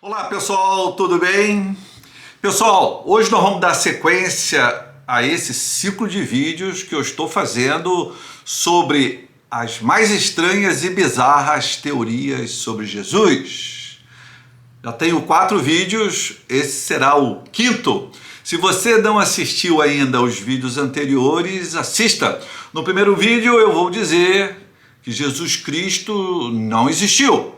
Olá pessoal, tudo bem? Pessoal, hoje nós vamos dar sequência a esse ciclo de vídeos que eu estou fazendo sobre as mais estranhas e bizarras teorias sobre Jesus. Já tenho 4 vídeos, esse será o 5º. Se você não assistiu ainda aos vídeos anteriores, assista. No primeiro vídeo eu vou dizer que Jesus Cristo não existiu.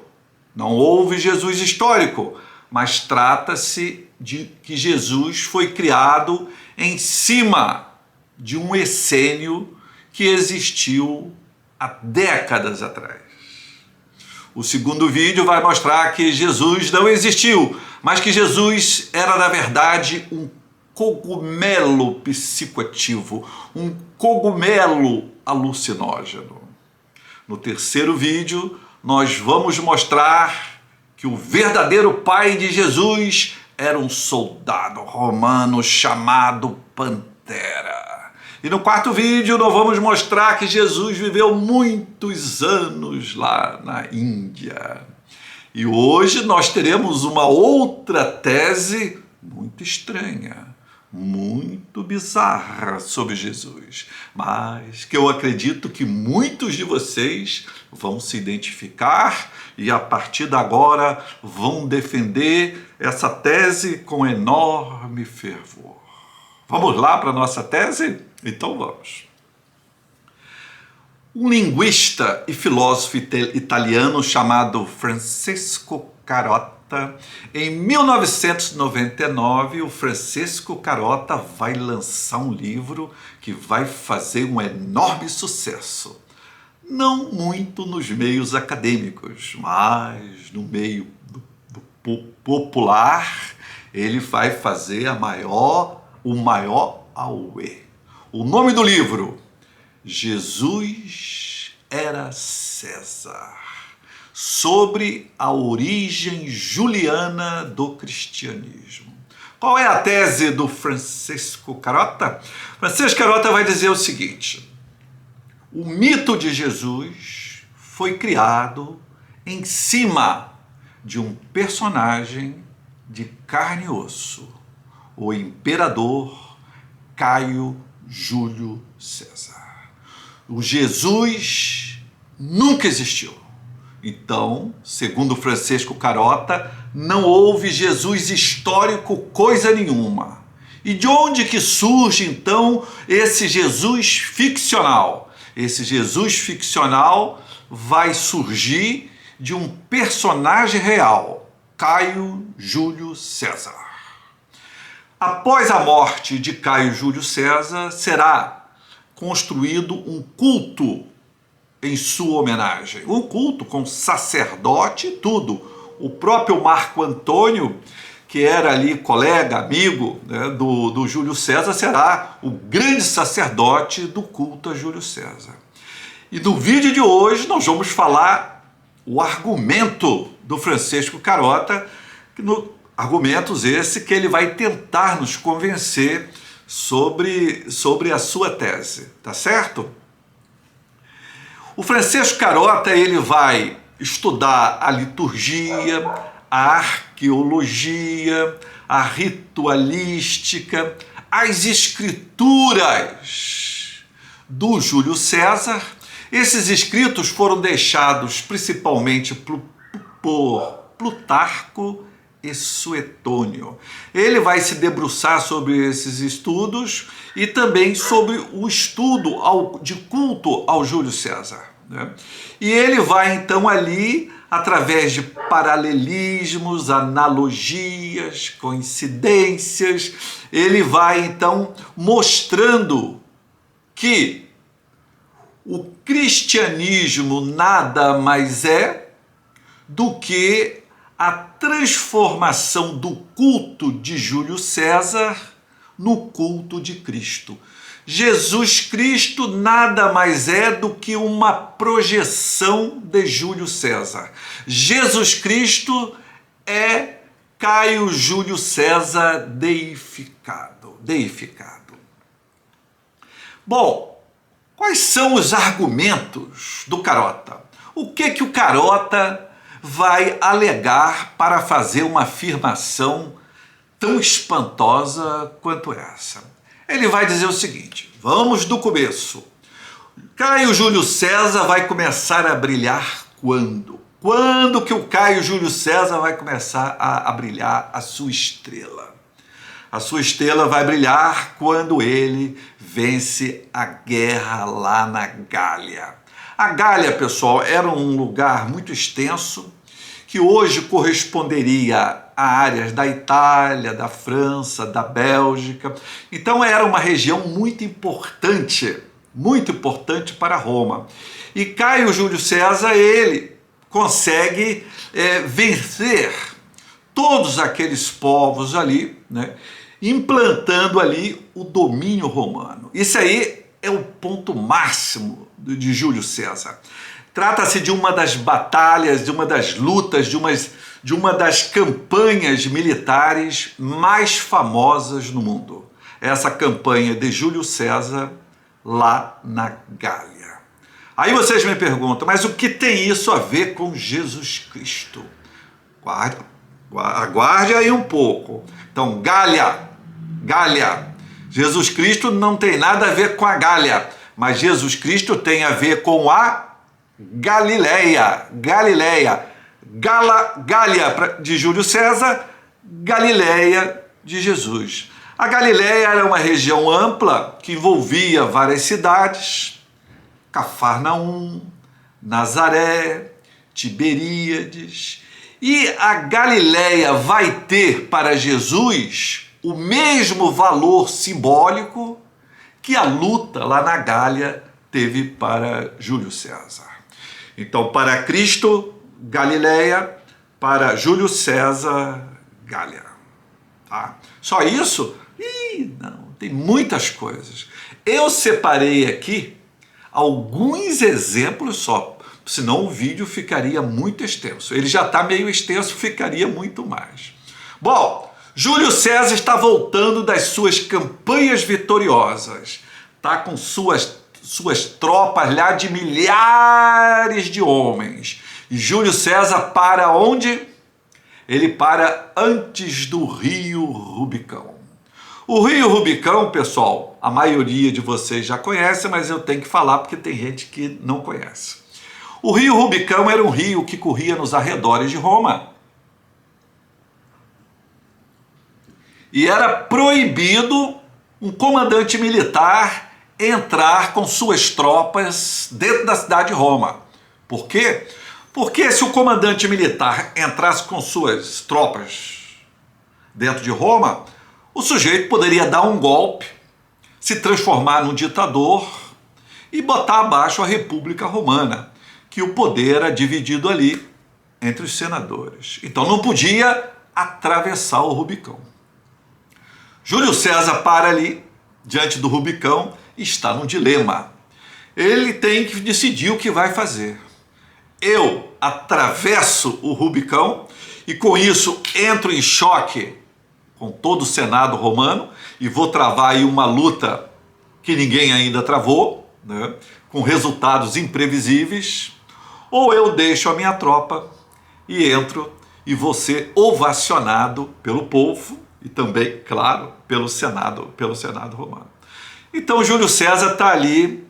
Não houve Jesus histórico, mas trata-se de que Jesus foi criado em cima de um essênio que existiu há décadas atrás. O segundo vídeo vai mostrar que Jesus não existiu, mas que Jesus era, na verdade, um cogumelo psicoativo, um cogumelo alucinógeno. No terceiro vídeo, nós vamos mostrar que o verdadeiro pai de Jesus era um soldado romano chamado Pantera. E no quarto vídeo nós vamos mostrar que Jesus viveu muitos anos lá na Índia. E hoje nós teremos uma outra tese muito estranha, muito bizarra sobre Jesus, mas que eu acredito que muitos de vocês vão se identificar e a partir de agora vão defender essa tese com enorme fervor. Vamos lá para a nossa tese? Então vamos. Um linguista e filósofo italiano chamado Francesco Carota, em 1999, o Francesco Carota vai lançar um livro que vai fazer um enorme sucesso. Não muito nos meios acadêmicos, mas no meio do popular, ele vai fazer o maior auê. O nome do livro: Jesus era César. Sobre a origem juliana do cristianismo. Qual é a tese do Francesco Carota? Francesco Carota vai dizer o seguinte: o mito de Jesus foi criado em cima de um personagem de carne e osso, o imperador Caio Júlio César. O Jesus nunca existiu. Então, segundo Francesco Carota, não houve Jesus histórico coisa nenhuma. E de onde que surge, então, esse Jesus ficcional? Esse Jesus ficcional vai surgir de um personagem real, Caio Júlio César. Após a morte de Caio Júlio César, será construído um culto em sua homenagem. Um culto com sacerdote e tudo. O próprio Marco Antônio, que era ali colega, amigo, né, do Júlio César, será o grande sacerdote do culto a Júlio César. E no vídeo de hoje nós vamos falar o argumento do Francesco Carota, argumentos esse que ele vai tentar nos convencer sobre a sua tese, tá certo? O Francesco Carota, ele vai estudar a liturgia, a arqueologia, a ritualística, as escrituras do Júlio César. Esses escritos foram deixados principalmente por Plutarco e Suetônio. Ele vai se debruçar sobre esses estudos e também sobre o estudo de culto ao Júlio César, né? E ele vai então ali, através de paralelismos, analogias, coincidências, ele vai então mostrando que o cristianismo nada mais é do que a transformação do culto de Júlio César no culto de Cristo. Jesus Cristo nada mais é do que uma projeção de Júlio César. Jesus Cristo é Caio Júlio César deificado. Bom, quais são os argumentos do Carota? O que o Carota vai alegar para fazer uma afirmação tão espantosa quanto essa. Ele vai dizer o seguinte: vamos do começo. Caio Júlio César vai começar a brilhar quando? Quando que o Caio Júlio César vai começar a brilhar a sua estrela? A sua estrela vai brilhar quando ele vence a guerra lá na Gália. A Gália, pessoal, era um lugar muito extenso que hoje corresponderia a áreas da Itália, da França, da Bélgica. Então era uma região muito importante para Roma. E Caio Júlio César, ele consegue vencer todos aqueles povos ali, né, implantando ali o domínio romano. Isso aí é o ponto máximo de Júlio César. Trata-se de uma das batalhas, de uma das lutas, de uma das campanhas militares mais famosas no mundo. Essa campanha de Júlio César lá na Gália. Aí vocês me perguntam, mas o que tem isso a ver com Jesus Cristo? Aguarde aí um pouco. Então, Gália. Jesus Cristo não tem nada a ver com a Gália, mas Jesus Cristo tem a ver com a Galileia. Gália de Júlio César, Galileia de Jesus. A Galileia era uma região ampla que envolvia várias cidades: Cafarnaum, Nazaré, Tiberíades. E a Galileia vai ter para Jesus o mesmo valor simbólico que a luta lá na Gália teve para Júlio César. Então, para Cristo, Galileia; para Júlio César, Gália. Tá? Só isso? Não, tem muitas coisas. Eu separei aqui alguns exemplos só, senão o vídeo ficaria muito extenso. Ele já está meio extenso, ficaria muito mais. Bom, Júlio César está voltando das suas campanhas vitoriosas. Está com suas tropas lá de milhares de homens. E Júlio César para onde? Ele para antes do rio Rubicão. O rio Rubicão, pessoal, a maioria de vocês já conhece, mas eu tenho que falar porque tem gente que não conhece. O rio Rubicão era um rio que corria nos arredores de Roma. E era proibido um comandante militar entrar com suas tropas dentro da cidade de Roma. Por quê? Porque se o comandante militar entrasse com suas tropas dentro de Roma, o sujeito poderia dar um golpe, se transformar num ditador e botar abaixo a República Romana, que o poder era dividido ali entre os senadores. Então não podia atravessar o Rubicão. Júlio César para ali, diante do Rubicão, e está num dilema. Ele tem que decidir o que vai fazer. Eu atravesso o Rubicão e com isso entro em choque com todo o Senado romano e vou travar aí uma luta que ninguém ainda travou, né, com resultados imprevisíveis, ou eu deixo a minha tropa e entro e vou ser ovacionado pelo povo e também, claro, pelo Senado romano. Então Júlio César está ali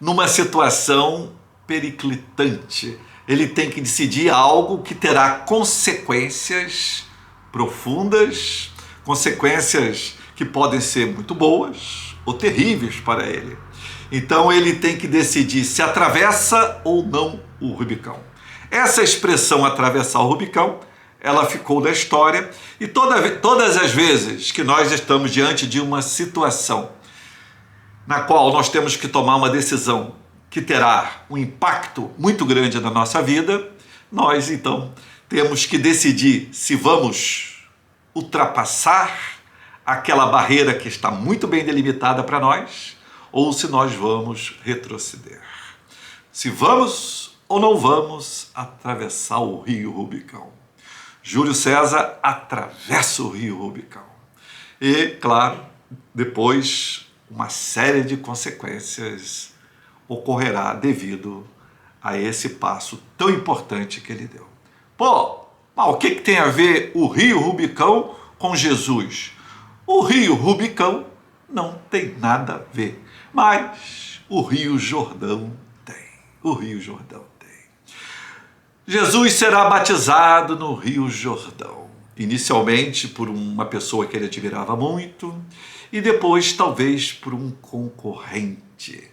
numa situação periclitante. Ele tem que decidir algo que terá consequências profundas, consequências que podem ser muito boas ou terríveis para ele. Então ele tem que decidir se atravessa ou não o Rubicão. Essa expressão atravessar o Rubicão, ela ficou na história, e todas as vezes que nós estamos diante de uma situação na qual nós temos que tomar uma decisão que terá um impacto muito grande na nossa vida, nós então temos que decidir se vamos ultrapassar aquela barreira que está muito bem delimitada para nós, ou se nós vamos retroceder. Se vamos ou não vamos atravessar o rio Rubicão. Júlio César atravessa o rio Rubicão. E, claro, depois uma série de consequências ocorrerá devido a esse passo tão importante que ele deu. Pô, mas o que tem a ver o rio Rubicão com Jesus? O rio Rubicão não tem nada a ver, mas o rio Jordão tem. O rio Jordão tem. Jesus será batizado no rio Jordão, inicialmente por uma pessoa que ele admirava muito e depois talvez por um concorrente.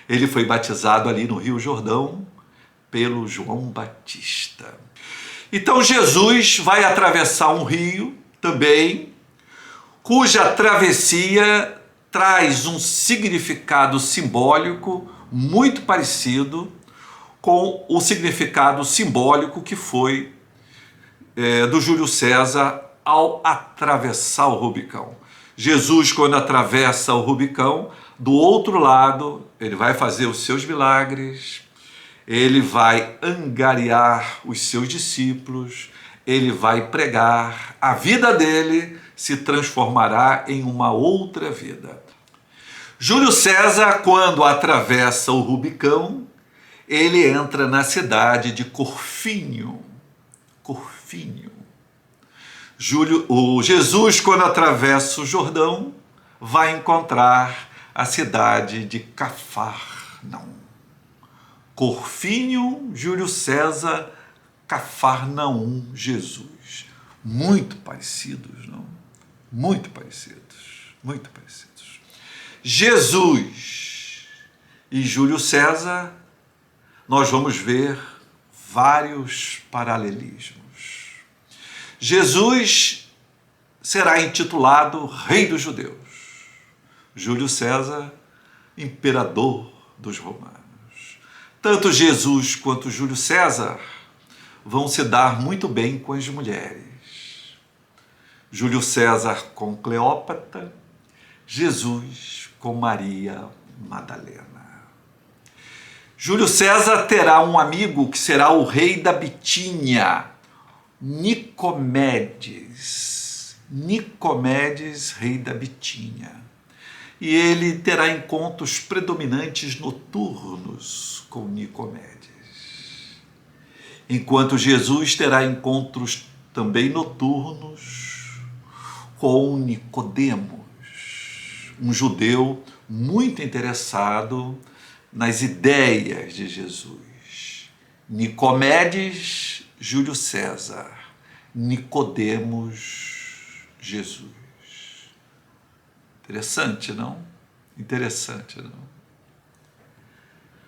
Ele foi batizado ali no rio Jordão pelo João Batista. Então Jesus vai atravessar um rio também, cuja travessia traz um significado simbólico muito parecido com o significado simbólico que foi do Júlio César ao atravessar o Rubicão. Jesus, quando atravessa o Rubicão, do outro lado, ele vai fazer os seus milagres, ele vai angariar os seus discípulos, ele vai pregar, a vida dele se transformará em uma outra vida. Júlio César, quando atravessa o Rubicão, ele entra na cidade de Corfínio. Corfínio. Jesus, quando atravessa o Jordão, vai encontrar a cidade de Cafarnaum. Corfínio, Júlio César, Cafarnaum, Jesus. Muito parecidos, não? Muito parecidos, muito parecidos. Jesus e Júlio César, nós vamos ver vários paralelismos. Jesus será intitulado Rei dos Judeus. Júlio César, Imperador dos Romanos. Tanto Jesus quanto Júlio César vão se dar muito bem com as mulheres. Júlio César com Cleópatra, Jesus com Maria Madalena. Júlio César terá um amigo que será o rei da Bitínia, Nicomedes. Nicomedes, rei da Bitínia. E ele terá encontros predominantes noturnos com Nicomedes. Enquanto Jesus terá encontros também noturnos com Nicodemos, um judeu muito interessado nas ideias de Jesus. Nicomedes, Júlio César. Nicodemos, Jesus. Interessante, não? Interessante, não?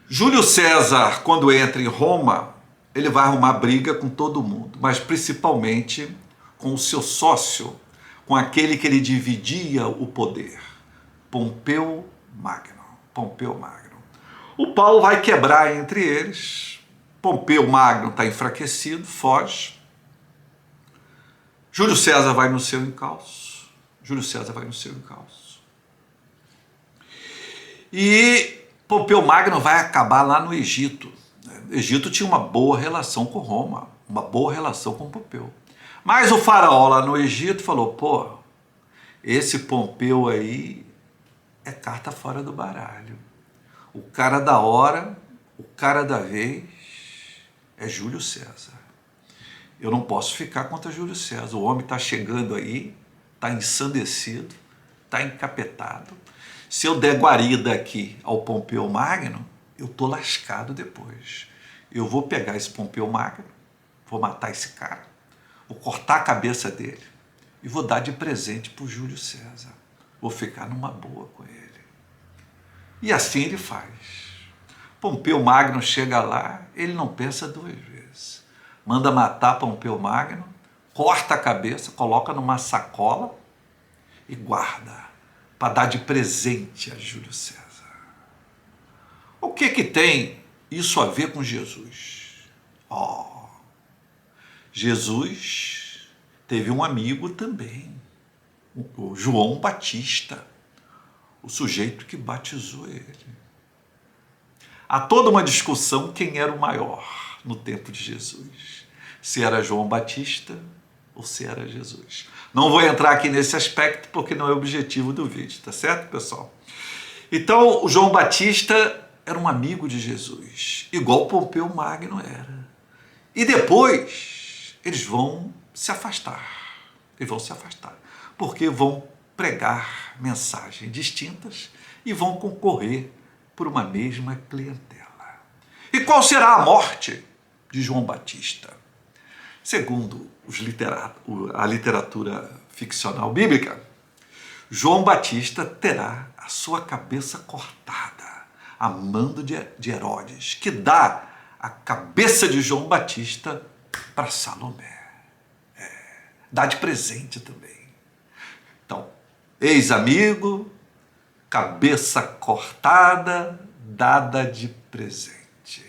Júlio César, quando entra em Roma, ele vai arrumar briga com todo mundo, mas principalmente com o seu sócio, com aquele que ele dividia o poder, Pompeu Magno. Pompeu Magno. O pau vai quebrar entre eles, Pompeu Magno está enfraquecido, foge. Júlio César vai no seu encalço. Júlio César vai no seu encalço. E Pompeu Magno vai acabar lá no Egito. O Egito tinha uma boa relação com Roma, uma boa relação com Pompeu. Mas o faraó lá no Egito falou, pô, esse Pompeu aí é carta fora do baralho. O cara da hora, o cara da vez é Júlio César. Eu não posso ficar contra Júlio César. O homem está chegando aí, está ensandecido, está encapetado. Se eu der guarida aqui ao Pompeu Magno, eu estou lascado depois. Eu vou pegar esse Pompeu Magno, vou matar esse cara, vou cortar a cabeça dele e vou dar de presente para o Júlio César. Vou ficar numa boa com ele. E assim ele faz. Pompeu Magno chega lá, ele não pensa duas vezes. Manda matar Pompeu Magno, corta a cabeça, coloca numa sacola e guarda para dar de presente a Júlio César. O que tem isso a ver com Jesus? Jesus teve um amigo também, o João Batista, o sujeito que batizou ele. Há toda uma discussão quem era o maior no tempo de Jesus. Se era João Batista ou se era Jesus. Não vou entrar aqui nesse aspecto porque não é o objetivo do vídeo, tá certo, pessoal? Então, o João Batista era um amigo de Jesus, igual Pompeu Magno era. E depois, eles vão se afastar. Eles vão se afastar, porque vão pregar mensagens distintas e vão concorrer por uma mesma clientela. E qual será a morte de João Batista? Segundo a literatura ficcional bíblica, João Batista terá a sua cabeça cortada a mando de Herodes, que dá a cabeça de João Batista para Salomé. Dá de presente também. Então, ex-amigo, cabeça cortada, dada de presente.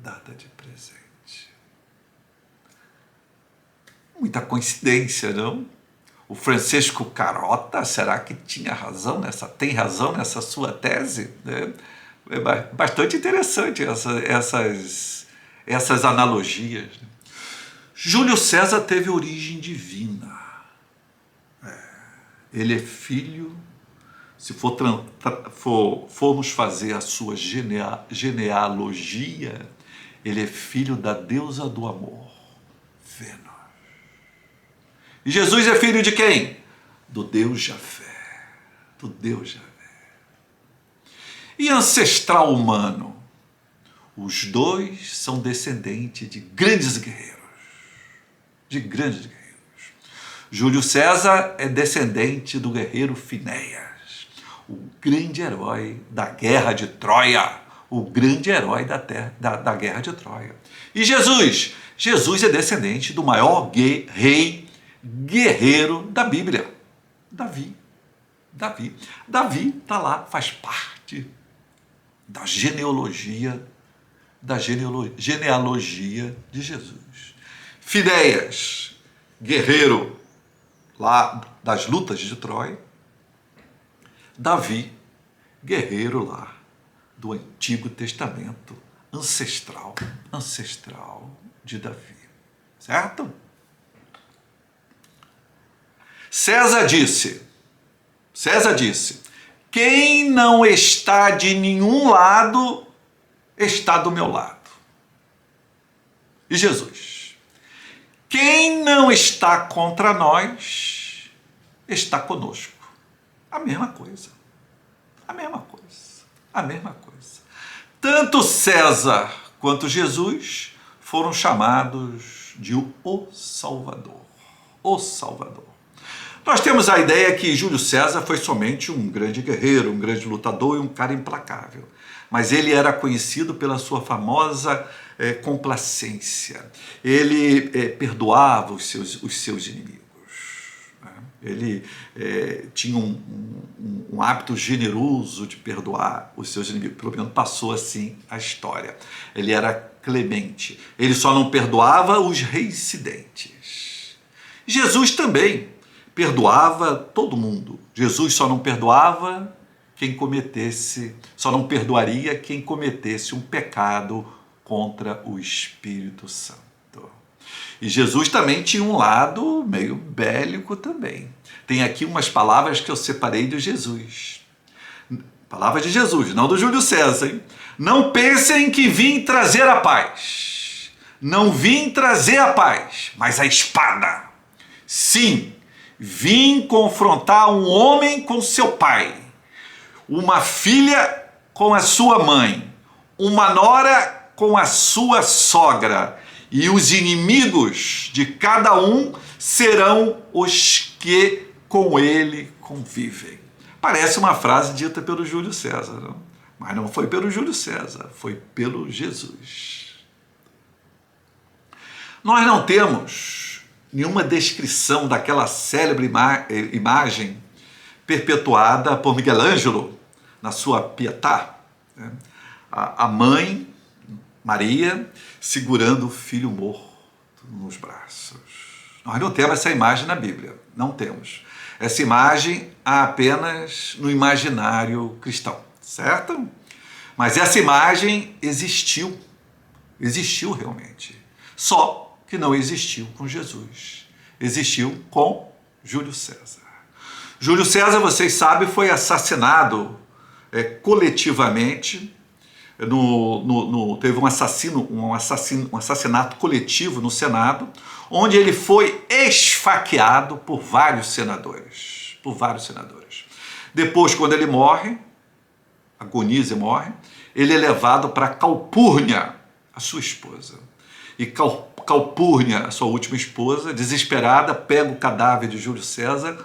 Dada de presente. Muita coincidência, não? O Francesco Carota, será que tem razão nessa sua tese? É bastante interessante essas analogias. Júlio César teve origem divina. Ele é filho, se formos fazer a sua genealogia, ele é filho da deusa do amor, Vênus. E Jesus é filho de quem? Do Deus Javé. Do Deus Javé. E ancestral humano? Os dois são descendentes de grandes guerreiros. De grandes guerreiros. Júlio César é descendente do guerreiro Finéias, o grande herói da guerra de Troia. O grande herói da guerra de Troia. E Jesus? Jesus é descendente do maior rei guerreiro da Bíblia, Davi. Davi está lá, faz parte da genealogia de Jesus. Finéias, guerreiro lá das lutas de Troia. Davi, guerreiro lá do Antigo Testamento, ancestral de Davi. Certo? César disse, quem não está de nenhum lado, está do meu lado. E Jesus, quem não está contra nós, está conosco. A mesma coisa. Tanto César quanto Jesus foram chamados de o Salvador. O Salvador. Nós temos a ideia que Júlio César foi somente um grande guerreiro, um grande lutador e um cara implacável. Mas ele era conhecido pela sua famosa complacência. Ele perdoava os seus inimigos. Ele tinha um hábito generoso de perdoar os seus inimigos. Pelo menos passou assim a história. Ele era clemente. Ele só não perdoava os reincidentes. Jesus também perdoava todo mundo. Jesus só não perdoava só não perdoaria quem cometesse um pecado contra o Espírito Santo. E Jesus também tinha um lado meio bélico também. Tem aqui umas palavras que eu separei de Jesus. Palavras de Jesus, não do Júlio César, hein? Não pensem que vim trazer a paz. Não vim trazer a paz, mas a espada. Sim, vim confrontar um homem com seu pai, uma filha com a sua mãe, uma nora com a sua sogra, e os inimigos de cada um serão os que com ele convivem. Parece uma frase dita pelo Júlio César, não? Mas não foi pelo Júlio César, foi pelo Jesus. Nós não temos nenhuma descrição daquela célebre imagem perpetuada por Miguel Ângelo na sua Pietà, né? A mãe, Maria, segurando o filho morto nos braços. Nós não temos essa imagem na Bíblia, não temos. Essa imagem há apenas no imaginário cristão, certo? Mas essa imagem existiu realmente. Só que não existiu com Jesus. Existiu com Júlio César. Júlio César, vocês sabem, foi assassinado coletivamente teve um assassinato coletivo no Senado, onde ele foi esfaqueado por vários senadores. Depois, quando ele morre, agoniza e morre, ele é levado para Calpurnia, a sua esposa. E Calpurnia, a sua última esposa, desesperada, pega o cadáver de Júlio César,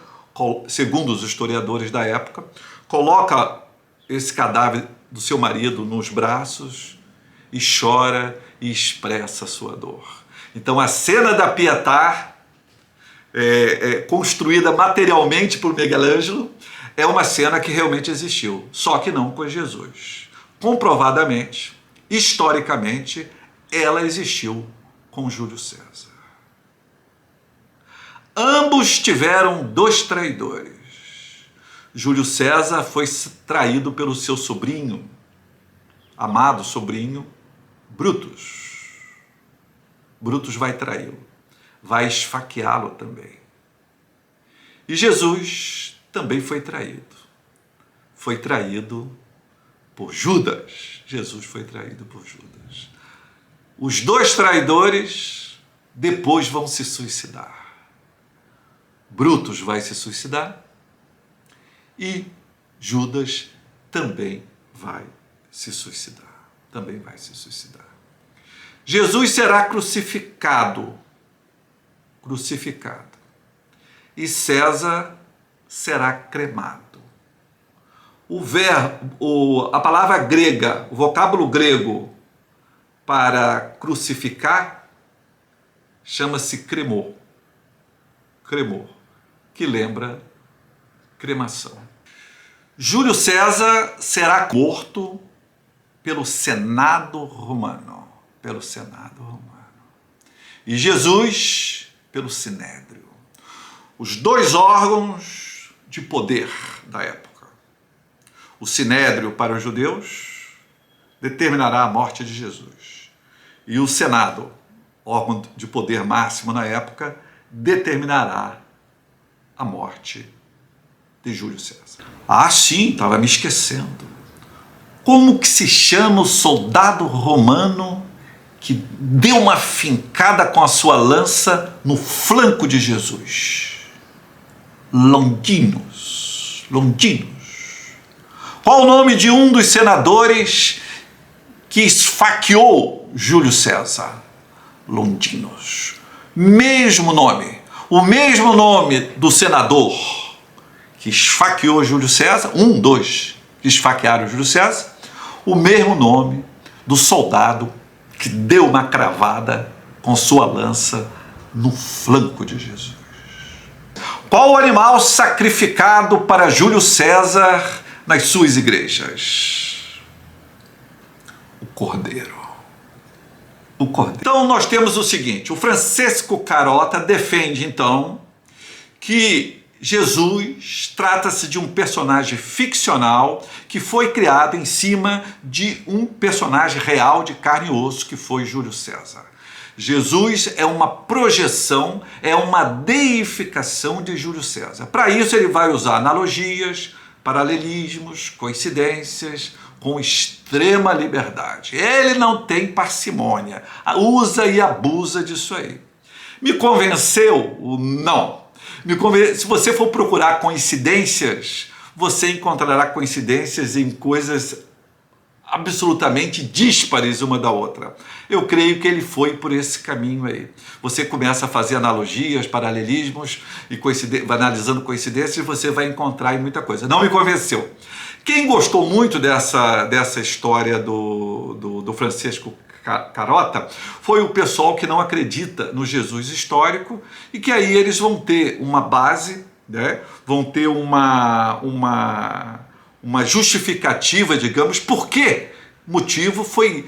segundo os historiadores da época, coloca esse cadáver do seu marido nos braços e chora e expressa a sua dor. Então a cena da Pietà, construída materialmente por Michelangelo, é uma cena que realmente existiu, só que não com Jesus. Comprovadamente, historicamente, ela existiu com Júlio César. Ambos tiveram 2 traidores. Júlio César foi traído pelo seu sobrinho, amado sobrinho, Brutus. Brutus vai traí-lo, vai esfaqueá-lo também. E Jesus também foi traído. Foi traído por Judas. Jesus foi traído por Judas. Os 2 traidores depois vão se suicidar. Brutus vai se suicidar e Judas também vai se suicidar. Jesus será crucificado. E César será cremado. A palavra grega, o vocábulo grego para crucificar chama-se cremor, que lembra cremação. Júlio César será morto pelo Senado romano. E Jesus pelo Sinédrio. Os 2 órgãos de poder da época. O Sinédrio para os judeus determinará a morte de Jesus. E o Senado, órgão de poder máximo na época, determinará a morte de Júlio César. Ah, sim, estava me esquecendo. Como que se chama o soldado romano que deu uma fincada com a sua lança no flanco de Jesus? Longinus. Qual o nome de um dos senadores que esfaqueou Júlio César? Longinus. Mesmo nome. O mesmo nome do senador que esfaqueou Júlio César, dois que esfaquearam Júlio César, o mesmo nome do soldado que deu uma cravada com sua lança no flanco de Jesus. Qual o animal sacrificado para Júlio César nas suas igrejas? O cordeiro. Então nós temos o seguinte, o Francesco Carota defende então que Jesus trata-se de um personagem ficcional que foi criado em cima de um personagem real de carne e osso que foi Júlio César. Jesus é uma projeção, é uma deificação de Júlio César. Para isso ele vai usar analogias, paralelismos, coincidências, com extrema liberdade. Ele não tem parcimônia, usa e abusa disso aí. Me convenceu? Não. Se você for procurar coincidências, você encontrará coincidências em coisas absolutamente díspares uma da outra. Eu creio que ele foi por esse caminho aí. Você começa a fazer analogias, paralelismos e analisando coincidências, você vai encontrar em muita coisa. Não me convenceu. Quem gostou muito dessa história do Francesco Carota foi o pessoal que não acredita no Jesus histórico e que aí eles vão ter uma base, né? Vão ter uma justificativa, digamos, por que motivo foi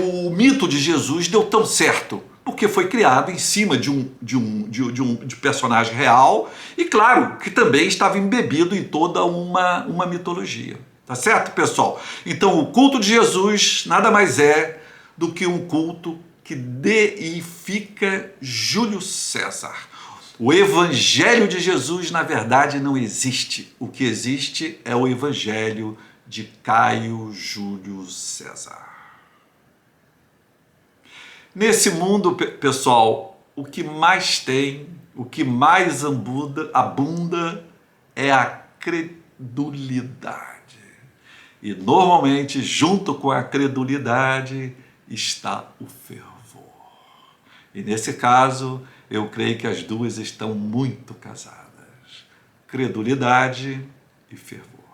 o mito de Jesus deu tão certo. Porque foi criado em cima de um personagem real e, claro, que também estava embebido em toda uma mitologia. Tá certo, pessoal? Então, o culto de Jesus nada mais é do que um culto que deifica Júlio César. O Evangelho de Jesus, na verdade, não existe. O que existe é o Evangelho de Caio Júlio César. Nesse mundo, pessoal, o que mais tem, o que mais abunda é a credulidade. E normalmente, junto com a credulidade, está o fervor. E nesse caso, eu creio que as duas estão muito casadas. Credulidade e fervor.